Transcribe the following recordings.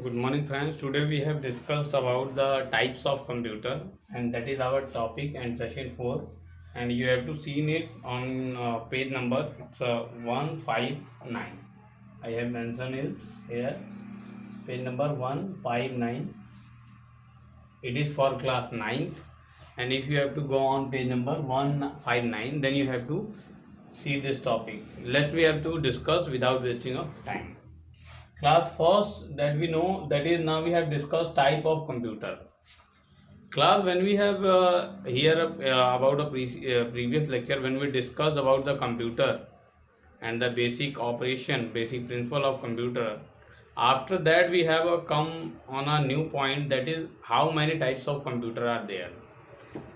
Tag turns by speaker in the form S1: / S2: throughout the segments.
S1: Good morning, friends. Today we have discussed about the types of computer, and that is our topic and session 4. And you have to see it on page number 159. I have mentioned it here, page number 159. It is for class ninth, and if you have to go on page number 159, then you have to see this topic. Let we have to discuss without wasting of time. Class first that we know, that is, now we have discussed type of computer. Class, when we have here about a previous lecture, when we discussed about the computer and the basic operation, basic principle of computer, after that we have come on a new point, that is how many types of computer are there.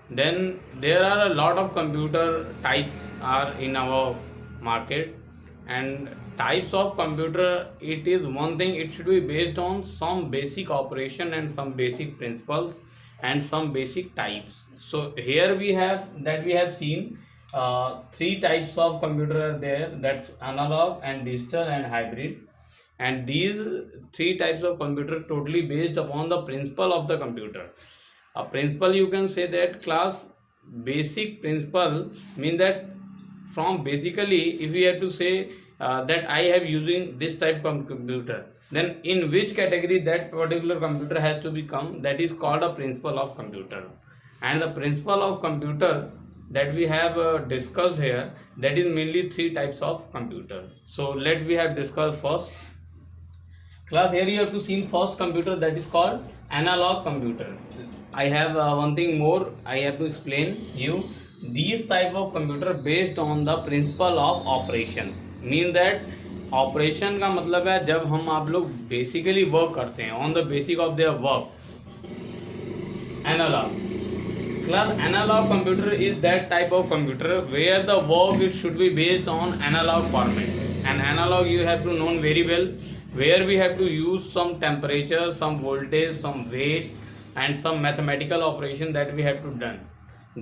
S1: Then there are a lot of computer types are in our market, and types of computer, it is one thing, it should be based on some basic operation and some basic principles and some basic types. So here we have seen three types of computer are there, that's analog and digital and hybrid. And these three types of computer totally based upon the principle of the computer. A principle, you can say that class, basic principle mean that from basically, if we have to say that I have using this type of computer, then in which category that particular computer has to become, that is called a principle of computer. And the principle of computer that we have discussed here, that is mainly three types of computer. So let we have discussed first. Class, here you have to see first computer, that is called analog computer. I have one thing more I have to explain you. These type of computer based on the principle of operation, mean that operation का मतलब है जब हम आप लोग basically work करते हैं on the basic of their work. Analog. Class, analog computer is that type of computer where the work it should be based on analog format. And analog you have to know very well, where we have to use some temperature, some voltage, some weight, and some mathematical operation that we have to done.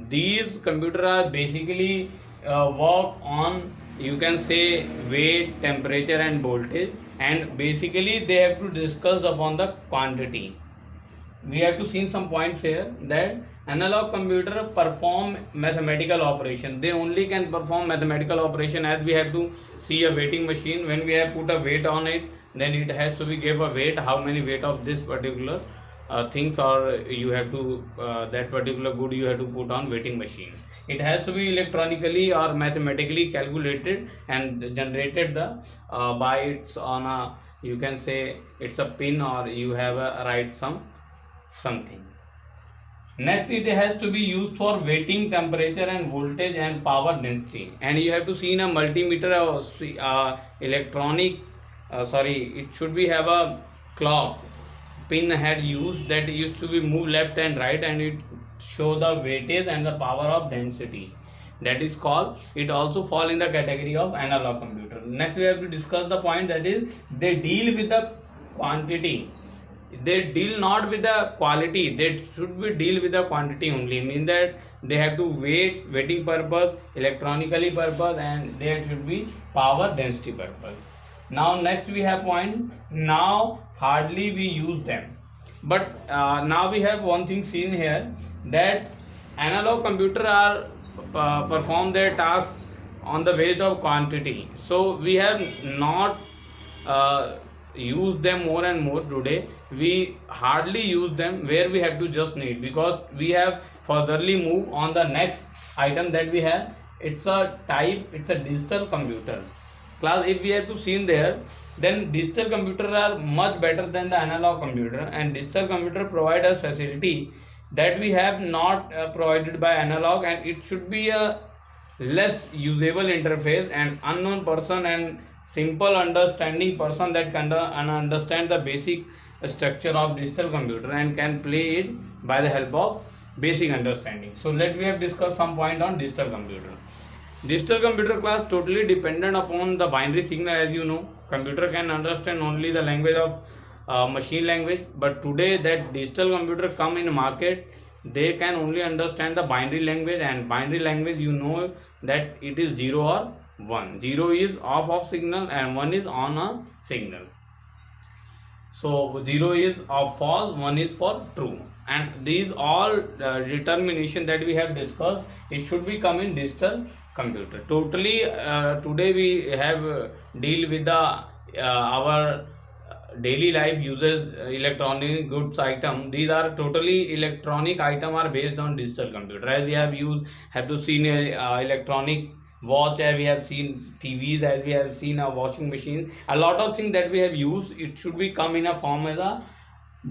S1: These computer are basically work on, you can say, weight, temperature and voltage, and basically they have to discuss upon the quantity. We have to see some points here, that analog computer perform mathematical operation. They only can perform mathematical operation, as we have to see a weighting machine. When we have put a weight on it, then it has to be give a weight, how many weight of this particular things, or you have to that particular good you have to put on weighting machine. It has to be electronically or mathematically calculated and generated the bytes on a, you can say it's a pin, or you have a write something. Next, it has to be used for weighting temperature and voltage and power density. And you have to see in a multimeter electronic sorry, it should be have a clock pin had used, that used to be move left and right, and it show the weightage and the power of density. That is called, it also fall in the category of analog computer. Next, we have to discuss the point, that is they deal with the quantity, they deal not with the quality, they should be deal with the quantity only, mean that they have to weighting purpose, electronically purpose, and there should be power density purpose. Now next we have point, now hardly we use them, but now we have one thing seen here, that analog computer are perform their task on the base of quantity. So we have not use them more and more today. We hardly use them, where we have to just need, because we have furtherly move on the next item that we have. It's a type, it's a digital computer. Class, if we have to see in there, then digital computer are much better than the analog computer, and digital computer provide us facility that we have not provided by analog, and it should be a less usable interface, and unknown person and simple understanding person that can understand the basic structure of digital computer and can play it by the help of basic understanding. So let me have discussed some point on digital computer. Digital computer, class, totally dependent upon the binary signal. As you know, computer can understand only the language of machine language, but today that digital computer come in market, they can only understand the binary language, and binary language, you know that it is 0 or 1. 0 is off of signal and 1 is on a signal. So 0 is of false, 1 is for true, and these all determination that we have discussed, it should be come in digital computer. Totally today we have deal with the our daily life uses electronic goods item. These are totally electronic item are based on digital computer. As we have to seen electronic watch, as we have seen TVs, as we have seen a washing machine, a lot of things that we have used, it should be come in a form as a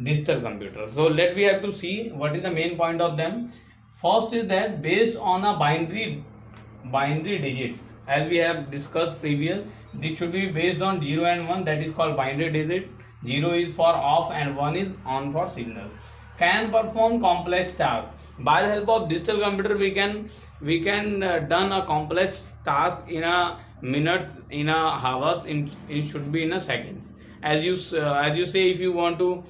S1: digital computer. So let we have to see what is the main point of them. First is that based on a binary digit, as we have discussed previous, this should be based on 0 and 1, that is called binary digit. 0 is for off and 1 is on for signals. Can perform complex tasks. By the help of digital computer, we can done a complex task in a minute, in a hours, it should be in a seconds. As you say, if you want to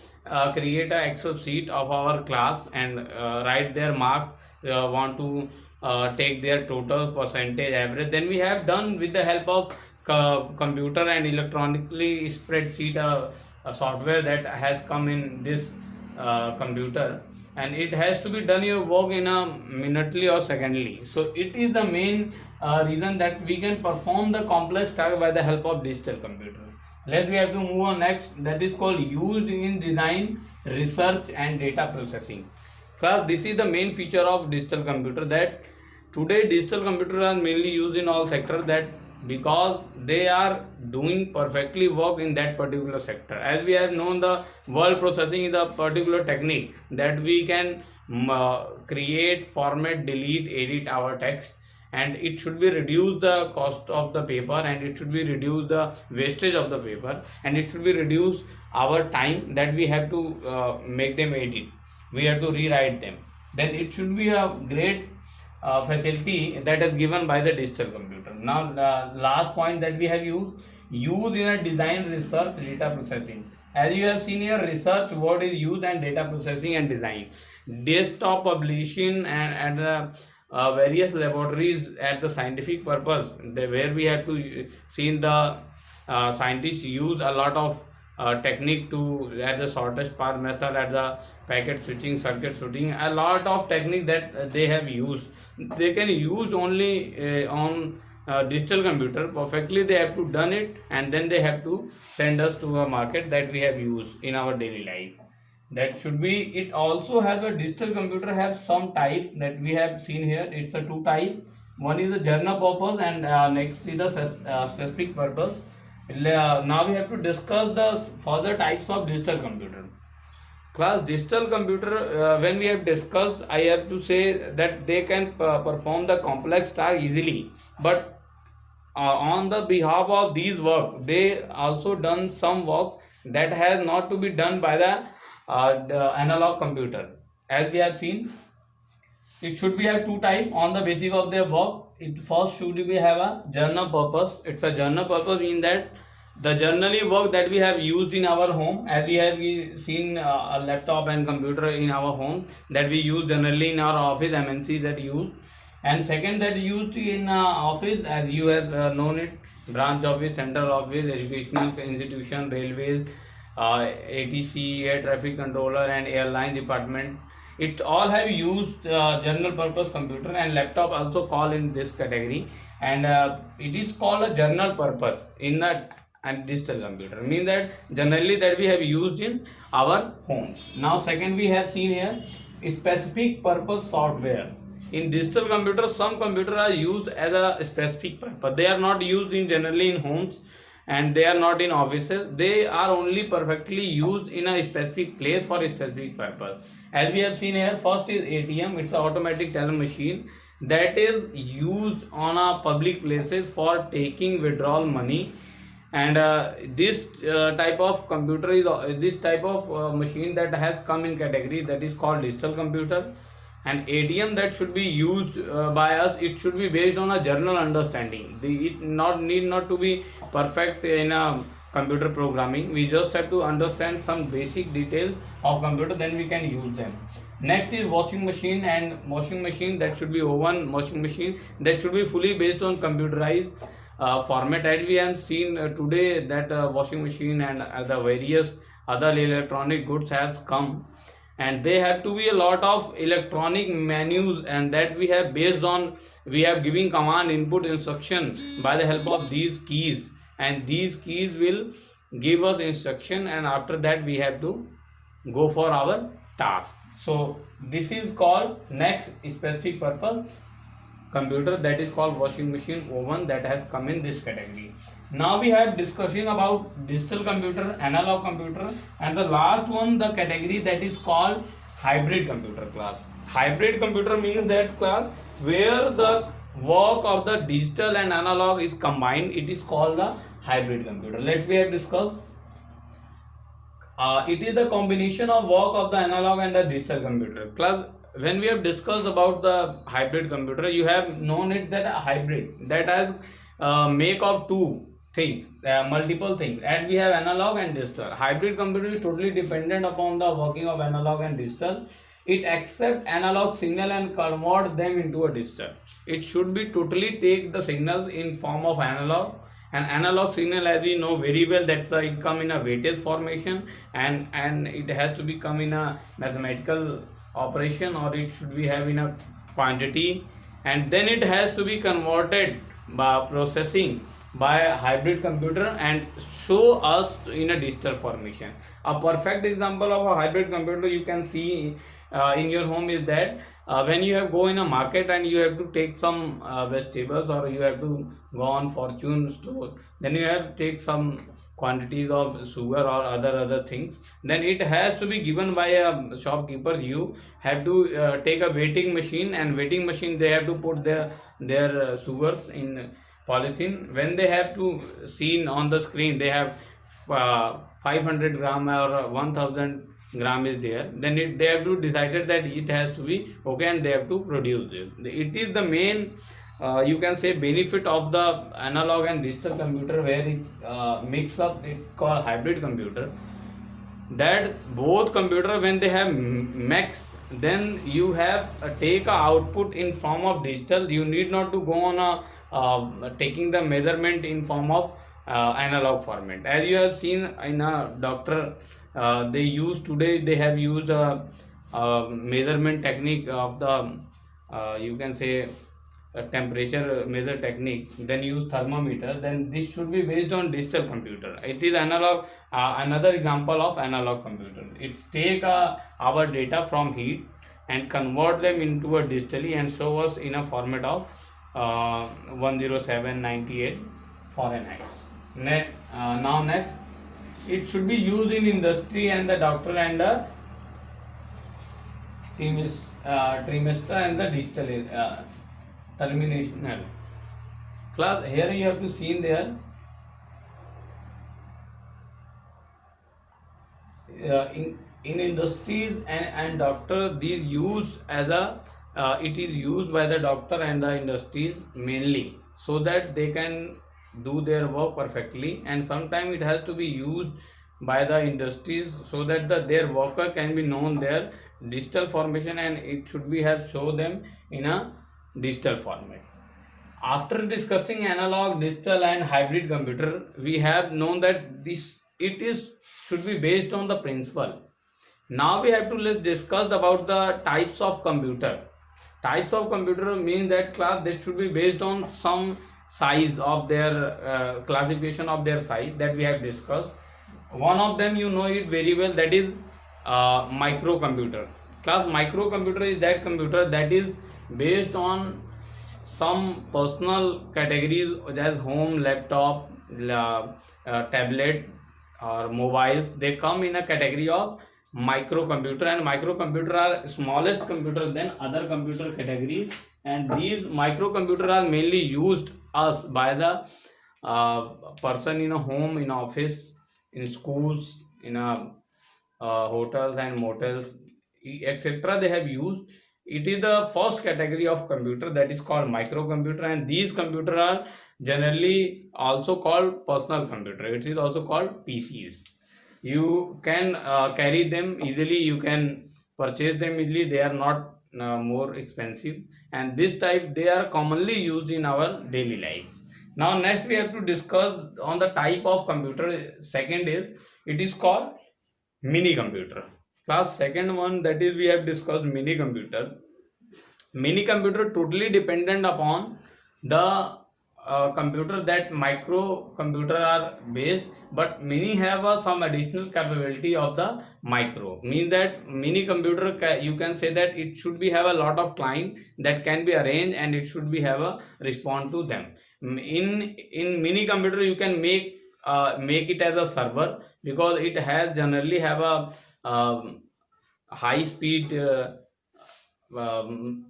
S1: create a Excel sheet of our class and write their mark, want to take their total percentage average, then we have done with the help of computer and electronically spreadsheet, a software that has come in this computer, and it has to be done your work in a minutely or secondly. So it is the main reason that we can perform the complex task by the help of digital computer. Let we have to move on next, that is called used in design, research and data processing. Class, this is the main feature of digital computer, that today digital computers are mainly used in all sectors, that because they are doing perfectly work in that particular sector. As we have known, the word processing is a particular technique that we can create, format, delete, edit our text, and it should be reduce the cost of the paper, and it should be reduce the wastage of the paper, and it should be reduce our time that we have to make them edit, we have to rewrite them. Then it should be a great facility that is given by the digital computer. Now the last point that we have used in a design, research, data processing. As you have seen here, research word is used, and data processing and design, desktop publishing and various laboratories at the scientific purpose, where we have to seen the scientists use a lot of technique to at the shortest path method, at the packet switching, circuit switching, a lot of technique that they have used, they can use only on digital computer perfectly. They have to done it, and then they have to send us to a market that we have used in our daily life. That should be it. Also has a digital computer has some types that we have seen here. It's a two type. One is the general purpose, and next is the specific purpose. Now we have to discuss the further types of digital computer. Class, digital computer, when we have discussed, I have to say that they can perform the complex task easily, but on the behalf of these work, they also done some work that has not to be done by the analog computer. As we have seen, it should be have two type on the basis of their work. It first should be have a general purpose. It's a general purpose mean that the generally work that we have used in our home, as we have seen a laptop and computer in our home that we use generally in our office, MNC that use. And second, that used in office, as you have known it, branch office, central office, educational institution, railways, ATC, air traffic controller and airline department, it all have used general purpose computer, and laptop also call in this category, and it is called a general purpose in the and digital computer, mean that generally that we have used in our homes. Now second, we have seen here specific purpose software. In digital computers, some computers are used as a specific purpose. They are not used in generally in homes, and they are not in offices. They are only perfectly used in a specific place for a specific purpose. As we have seen here, first is ATM. It's an automatic teller machine that is used on a public places for taking withdrawal money, and this type of computer is this type of machine that has come in category that is called digital computer. And ATM that should be used by us, it should be based on a general understanding. It need not to be perfect in a computer programming. We just have to understand some basic details of computer, then we can use them. Next is washing machine, and washing machine that should be oven washing machine that should be fully based on computerized format. As we have seen today that washing machine and the various other electronic goods has come, and they have to be a lot of electronic menus, and that we have based on, we have giving command input instruction by the help of these keys, and these keys will give us instruction, and after that we have to go for our task. So this is called next specific purpose computer, that is called washing machine, oven, that has come in this category. Now we have discussing about digital computer, analog computer, and the last one, the category that is called hybrid computer class. Hybrid computer means that class where the work of the digital and analog is combined, it is called the hybrid computer. Let we have discussed, it is the combination of work of the analog and the digital computer class. When we have discussed about the hybrid computer, you have known it that a hybrid that has make of two things, multiple things, and we have analog and digital. Hybrid computer is totally dependent upon the working of analog and digital. It accept analog signal and convert them into a digital. It should be totally take the signals in form of analog, and analog signal, as we know very well, that's it come in a weightage formation, and it has to be come in a mathematical operation, or it should be have in a quantity, and then it has to be converted by processing by a hybrid computer and show us in a digital formation. A perfect example of a hybrid computer you can see in your home is that when you have go in a market and you have to take some vegetables, or you have to go on fortune store, then you have to take some quantities of sugar or other things, then it has to be given by a shopkeeper. You have to take a weighting machine, and weighting machine they have to put their sugars in polythene. When they have to seen on the screen, they have 500 gram or 1000 gram is there, then they have to decided that it has to be okay, and they have to produce it. It is the main you can say benefit of the analog and digital computer, where it mix up, it called hybrid computer, that both computer when they have mix, then you have take a output in form of digital. You need not to go on a taking the measurement in form of analog format. As you have seen in a doctor, they use today, they have used a measurement technique of the you can say a temperature measure technique, then use thermometer. Then this should be based on digital computer. It is analog, another example of analog computer. It take our data from heat and convert them into a digitally and show us in a format of 10798 Fahrenheit. Now next, it should be used in industry and the doctor and the trimester and the digital termination class. Here you have to see there in industries and doctor, these used as a it is used by the doctor and the industries mainly, so that they can do their work perfectly, and sometimes it has to be used by the industries so that their worker can be known their digital formation, and it should be have show them in a digital format. After discussing analog, digital and hybrid computer, we have known that this it is should be based on the principle. Now we have to let's discuss about the types of computer. Types of computer means that class that should be based on some size of their classification of their size that we have discussed. One of them you know it very well, that is microcomputer. Class microcomputer is that computer that is based on some personal categories as home, laptop, tablet or mobiles. They come in a category of microcomputer, and microcomputer are smallest computer than other computer categories, and these microcomputer are mainly used as by the person in a home, in office, in schools, in a hotels and motels, etc. They have used. It is the first category of computer that is called microcomputer, and these computer are generally also called personal computer. It is also called PCs. You can carry them easily, you can purchase them easily, they are not more expensive, and this type they are commonly used in our daily life. Now next we have to discuss on the type of computer. Second is, it is called Mini computer. Class second one, that is we have discussed mini computer. Mini computer totally dependent upon the computer that micro computer are based, but mini have some additional capability of the micro. Means that mini computer you can say that it should be have a lot of client that can be arranged, and it should be have a respond to them. In mini computer you can make it as a server, because it has generally have a high speed um,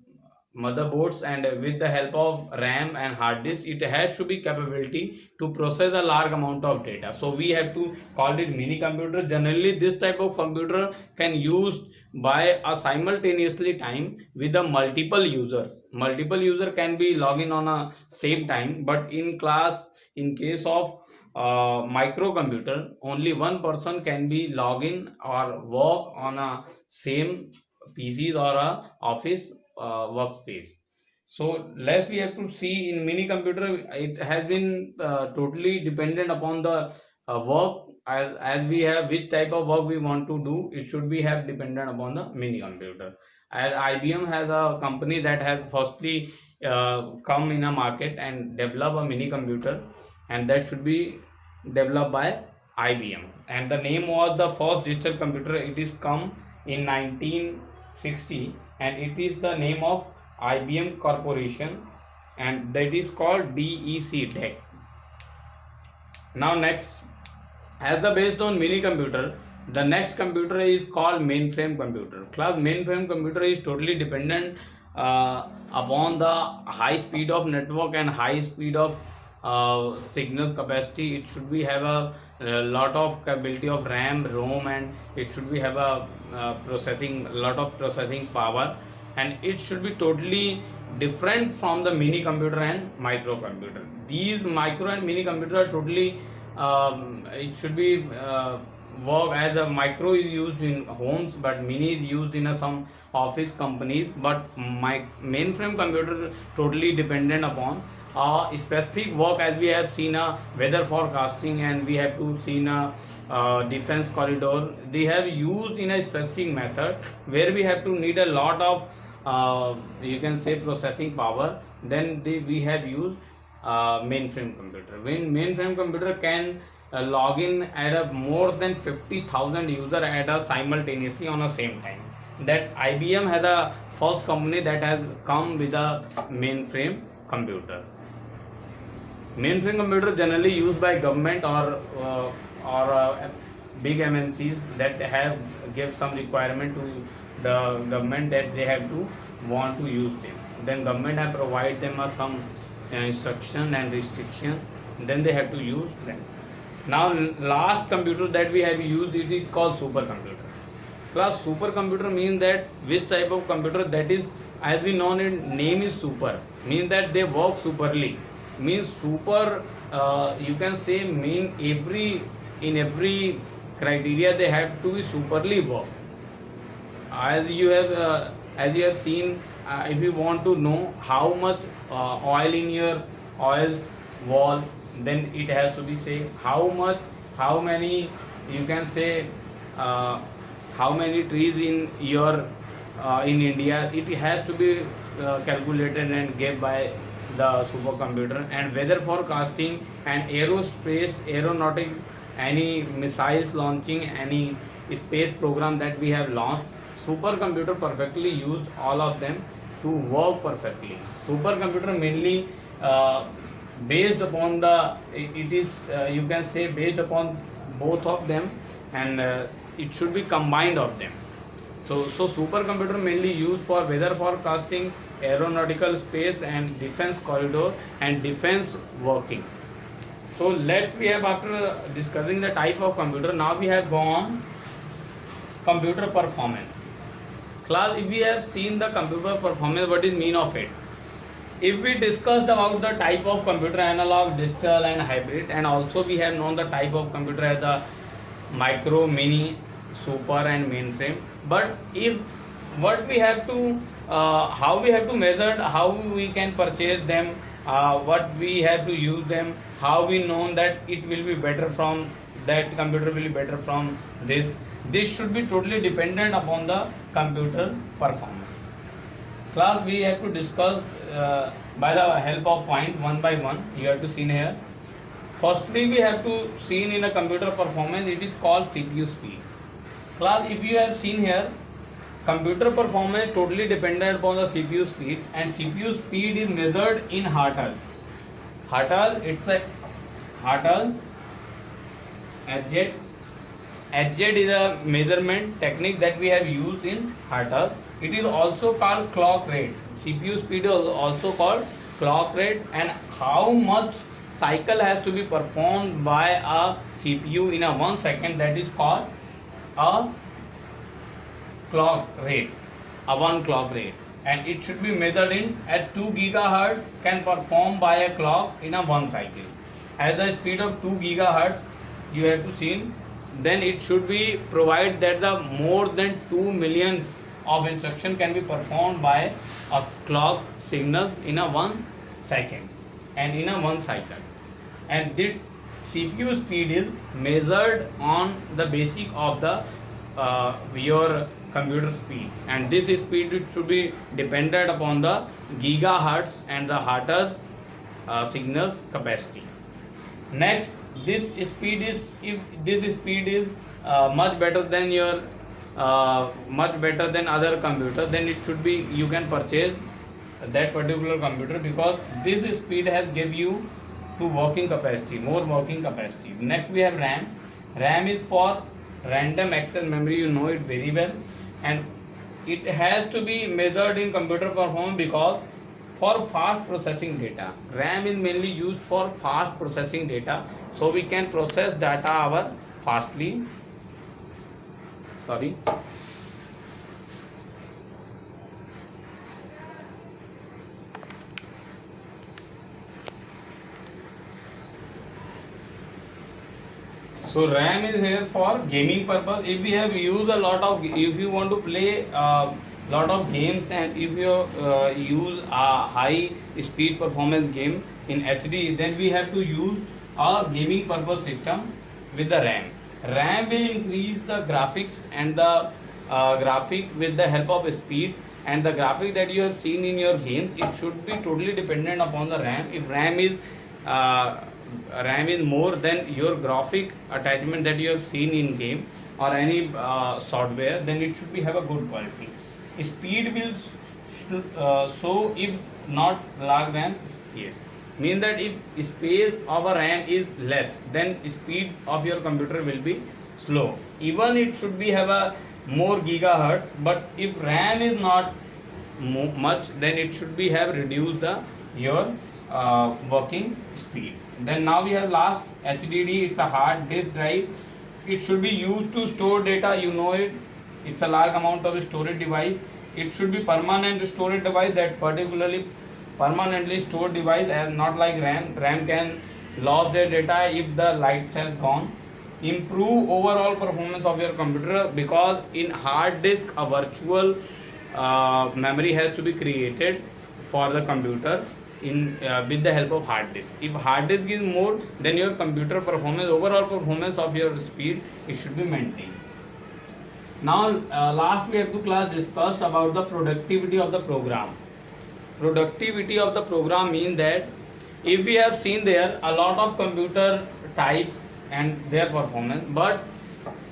S1: motherboards, and with the help of RAM and hard disk, it has to be capability to process a large amount of data. So we have to call it mini computer. Generally this type of computer can used by a simultaneously time with the multiple users. Multiple user can be login on a same time, but in case of microcomputer, only one person can be login or work on a same PCs or a office workspace. So less we have to see in mini computer, it has been totally dependent upon the work, as we have which type of work we want to do, it should be have dependent upon the mini computer. And IBM has a company that has firstly come in a market and develop a mini computer, and that should be developed by IBM. And the name was the first digital computer. It is come in 1960, and it is the name of IBM Corporation, and that is called DEC. Now next, as the based on mini computer, the next computer is called mainframe computer. Class mainframe computer is totally dependent upon the high speed of network and high speed of signal capacity. It should be have a lot of capability of RAM, ROM, and it should be have a processing lot of processing power, and it should be totally different from the mini computer and micro computer. These micro and mini computer are totally it should be work as a micro is used in homes, but mini is used in some office companies. But my mainframe computer totally dependent upon specific work, as we have seen a weather forecasting, and we have to see a defense corridor. They have used in a specific method where we have to need a lot of you can say processing power. Then we have used mainframe computer. When mainframe computer can log in at a more than 50,000 user at a simultaneously on the same time. That IBM has a first company that has come with a mainframe computer. Mainframe computer generally used by government or big MNCs that have give some requirement to the government that they have to want to use them. Then government have provide them some instruction and restriction. Then they have to use them. Now last computer that we have used, it is called supercomputer. Class supercomputer means that which type of computer, that is, as we know it, name is super, means that they work superly. Means super you can say mean in every criteria they have to be superly work. As you have seen, if you want to know how much oil in your oil's wall, then it has to be say how many, you can say how many trees in your in India. It has to be calculated and gave by the supercomputer. And weather forecasting and aerospace, aeronautic, any missiles launching, any space program that we have launched, supercomputer perfectly used all of them to work perfectly. Supercomputer mainly based upon the it is you can say based upon both of them, and it should be combined of them. So supercomputer mainly used for weather forecasting, aeronautical space, and defense corridor and defense working. So let's we have, after discussing the type of computer, now we have gone computer performance. Class, if we have seen the computer performance, what is mean of it? If we discussed about the type of computer, analog, digital, and hybrid, and also we have known the type of computer as the micro, mini, super, and mainframe. But if what we have to how we have to measure, how we can purchase them, what we have to use them, how we know that it will be better from that computer will be better from this, This should be totally dependent upon the computer performance. Class, we have to discuss by the help of point one by one. You have to see here. Firstly, we have to see in a computer performance, it is called CPU speed. Class, if you have seen here, computer performance totally dependent upon the CPU speed, and CPU speed is measured in hertz. It's a hertz. HZ is a measurement technique that we have used in hertz. It is also called clock rate. CPU speed is also called clock rate, and how much cycle has to be performed by a CPU in a 1 second, that is called a clock rate, a 1 clock rate, and it should be measured in at 2 gigahertz can perform by a clock in a 1 cycle. At the speed of 2 gigahertz, you have to see, then it should be provided that the more than 2 million of instruction can be performed by a clock signal in a 1 second and in a 1 cycle. And this CPU speed is measured on the basis of the your computer speed, and this speed should be dependent upon the gigahertz and the hertz signals capacity. Next, this speed is, if this speed is much better than your much better than other computer, then it should be, you can purchase that particular computer, because this speed has give you to working capacity, more working capacity. Next we have RAM. RAM is for random access memory, you know it very well, and it has to be measured in computer performance because for fast processing data. RAM is mainly used for fast processing data, so we can process data our fastly. Sorry. So RAM is here for gaming purpose. If we have used a lot of, if you want to play lot of games, and if you use a high speed performance game in HD, then we have to use a gaming purpose system with the RAM. RAM will increase the graphics and the graphic with the help of speed, and the graphic that you have seen in your games, it should be totally dependent upon the RAM. If RAM is more than your graphic attachment that you have seen in game or any software, then it should be have a good quality. Speed will so if not large RAM, yes, mean that if space of a RAM is less, then speed of your computer will be slow. Even it should be have a more gigahertz, but if RAM is not much, then it should be have reduced the your working speed. Then now we have last HDD. It's a hard disk drive. It should be used to store data, you know it. It's a large amount of storage device. It should be permanent storage device, that particularly permanently stored device, and not like RAM. RAM can lose their data if the lights has gone. Improve overall performance of your computer, because in hard disk a virtual memory has to be created for the computer in with the help of hard disk. If hard disk is more, then your computer performance, overall performance of your speed, it should be maintained. Now last we have to class discussed about the productivity of the program. Productivity of the program means that if we have seen there a lot of computer types and their performance, but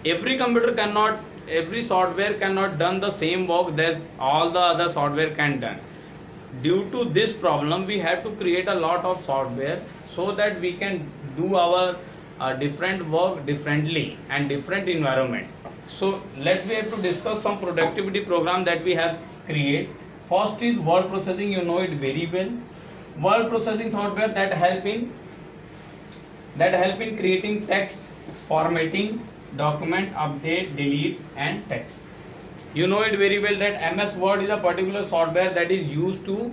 S1: every computer cannot, every software cannot done the same work that all the other software can done. Due to this problem, we have to create a lot of software so that we can do our different work differently and different environment. So let's we have to discuss some productivity program that we have create. First is word processing, you know it very well. Word processing software that help in creating text, formatting, document, update, delete, and text. You know it very well that MS Word is a particular software that is used to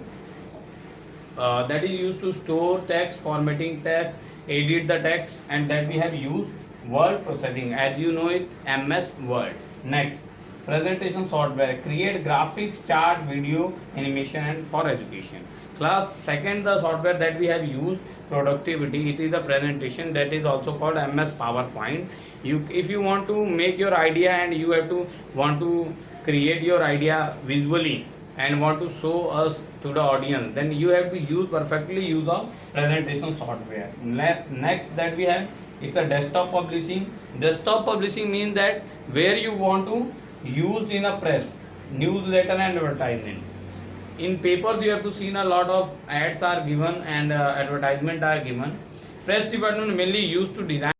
S1: store text, formatting text, edit the text, and that we have used word processing, as you know it, MS Word. Next, presentation software, create graphics, chart, video, animation, and for education. Class second, the software that we have used productivity, it is the presentation, that is also called MS PowerPoint. If you want to make your idea and you have to want to create your idea visually and want to show us to the audience, then you have to perfectly use the presentation software. Next that we have, it's a desktop publishing. Desktop publishing means that where you want to use in a press, newsletter and advertisement. In papers you have to see a lot of ads are given and advertisement are given. Press department mainly used to design